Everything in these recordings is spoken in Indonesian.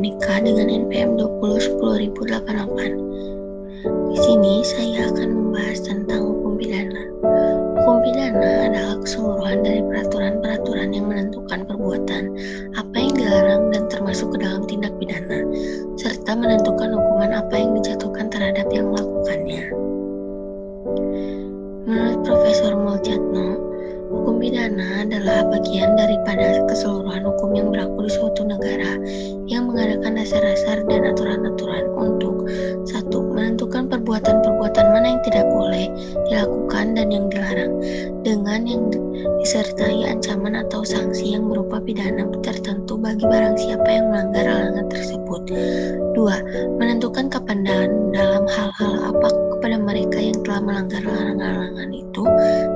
Monica dengan NPM 2010.1088. Di sini saya akan membahas tentang hukum pidana. Hukum pidana adalah keseluruhan dari peraturan-peraturan yang menentukan perbuatan, apa yang dilarang dan termasuk ke dalam tindak pidana, serta menentukan hukuman apa yang dijatuhkan terhadap yang melakukannya. Menurut Profesor Muljatno, hukum pidana adalah bagian daripada keseluruhan hukum yang berlaku di suatu negara yang mengadakan dasar-dasar dan aturan-aturan untuk 1. Menentukan perbuatan-perbuatan mana yang tidak boleh dilakukan dan yang dilarang, dengan yang disertai ancaman atau sanksi yang berupa pidana tertentu bagi barang siapa yang melanggar larangan tersebut. 2. Menentukan kepandangan dalam hal-hal apa kepada mereka yang telah melanggar larangan itu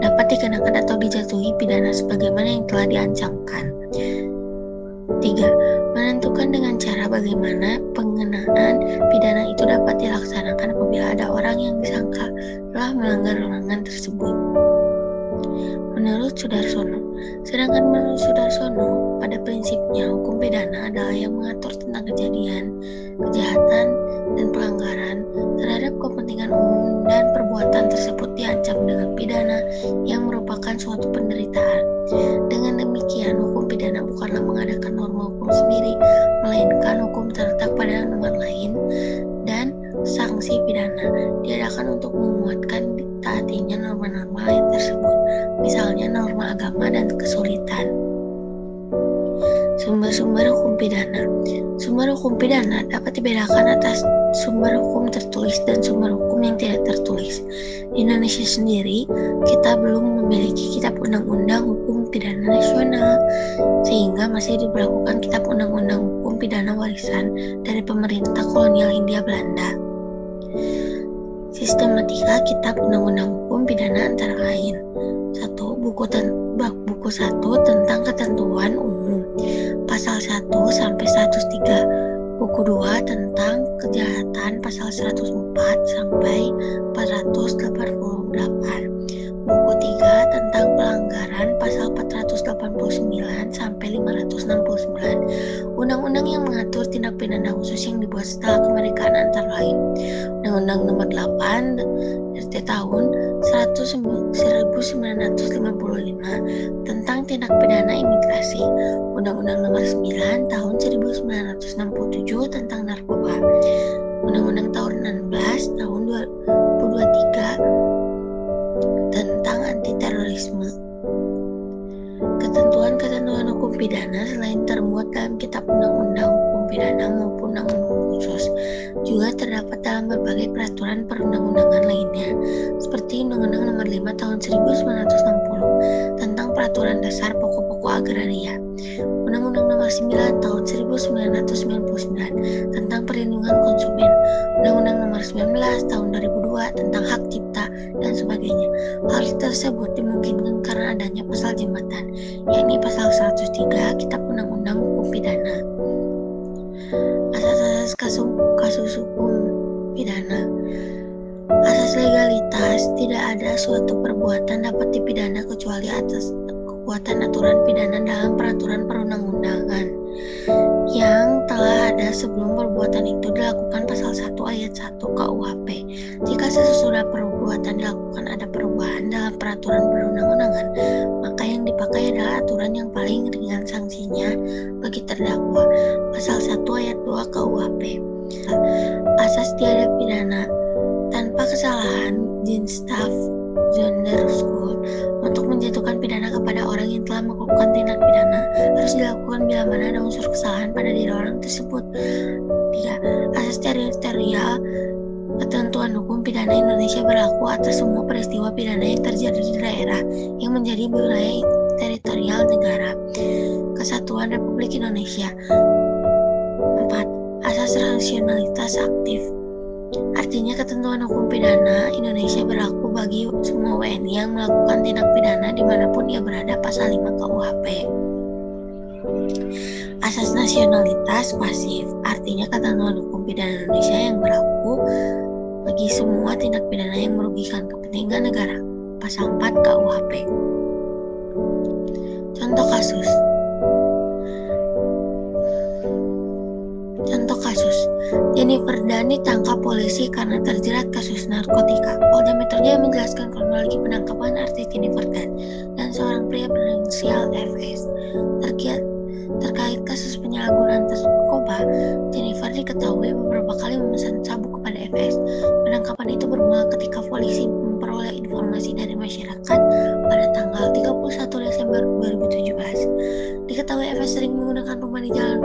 dapat dikenakan atau dijatuhi pidana sebagaimana yang telah diancamkan. 3. Menentukan dengan cara bagaimana pengenaan pidana itu dapat dilaksanakan apabila ada orang yang disangka telah melanggar larangan tersebut. Menurut Sedangkan menurut Sudarsono, pada prinsipnya hukum pidana adalah yang mengatur tentang kejadian, kejahatan, dan pelanggaran terhadap kepentingan umum dan perbuatan tersebut diancam dengan pidana yang merupakan suatu penderitaan. Dengan demikian, hukum pidana bukanlah mengadakan norma hukum sendiri, melainkan hukum terletak pada norma lain dan sanksi pidana diadakan untuk menguatkan ditaatinya norma-norma lain tersebut, misalnya norma agama dan kesulitan. Sumber-sumber hukum pidana. Sumber hukum pidana dapat dibedakan atas sumber hukum tertulis dan sumber hukum yang tidak tertulis. Di Indonesia sendiri, kita belum memiliki kitab undang-undang hukum pidana nasional, sehingga masih diberlakukan kitab undang-undang hukum pidana warisan dari pemerintah kolonial Hindia Belanda. Sistematika kitab undang-undang hukum pidana antara lain: 1. Buku 1 tentang ketentuan umum, pasal 1 sampai 103. Buku 2 tentang kejahatan, pasal 104 sampai 488. Buku 3 tentang pelanggaran, pasal 489 sampai 569. Undang-undang yang mengatur tindak pidana khusus yang dibuat setelah kemerdekaan antara lain: Undang-Undang Nomor 8 dari tahun 1955 tentang tindak pidana imigrasi, Undang-Undang Nomor 9 tahun 1967 tentang narkoba, Undang-Undang tahun 16 tahun 2023 tentang anti-terorisme. Ketentuan-ketentuan hukum pidana selain termuat dalam kitab undang-undang hukum pidana maupun undang-undang khusus, juga terdapat dalam berbagai peraturan perundang-undangan lainnya, seperti Undang-Undang Nomor 5 tahun 1960 tentang peraturan dasar pokok-pokok agraria, Undang-Undang Nomor 9 tahun 1999 tentang perlindungan konsumen, Undang-Undang Nomor 19 tahun 2002 tentang hak cipta, dan sebagainya. Hal tersebut dimungkinkan karena adanya pasal jembatan, yakni pasal 103 Kitab Undang-Undang Hukum Pidana. Asas-asas kasus hukum pidana. Asas legalitas: tidak ada suatu perbuatan dapat dipidana kecuali atas kekuatan aturan pidana dalam peraturan perundang-undangan yang telah ada sebelum perbuatan itu dilakukan, pasal 1 ayat 1 KUHP. Jika sesudah perbuatan dilakukan ada perubahan dalam peraturan perundang-undangan, maka yang dipakai adalah aturan yang paling ringan sanksinya bagi terdakwa, pasal 1 ayat 2 KUHP. Asas tiada pidana: tanpa kesalahan, Dienstaf Sonderschuld untuk menjatuhkan pidana kepada orang yang telah melakukan tindak pidana harus dilakukan bila mana ada unsur kesalahan pada diri orang tersebut. 3. Asas teritorial. Ketentuan hukum pidana Indonesia berlaku atas semua peristiwa pidana yang terjadi di daerah yang menjadi wilayah teritorial negara Kesatuan Republik Indonesia. 4. Asas rasionalitas aktif. Artinya ketentuan hukum pidana Indonesia berlaku bagi semua WNI yang melakukan tindak pidana dimanapun ia berada, pasal 5 KUHP. Asas nasionalitas pasif. Artinya ketentuan hukum pidana Indonesia yang berlaku bagi semua tindak pidana yang merugikan kepentingan negara, pasal 4 KUHP. Contoh kasus. Jennifer Dunn ditangkap polisi karena terjerat kasus narkotika. Polda Metro Jaya menjelaskan kronologi penangkapan artis Jennifer Dunn dan seorang pria berinisial FS. Terkait kasus penyalahgunaan narkoba, Jennifer diketahui beberapa kali memesan sabu kepada FS. Penangkapan itu bermula ketika polisi memperoleh informasi dari masyarakat pada tanggal 31 Desember 2017. Diketahui FS sering menggunakan rumah di Jalan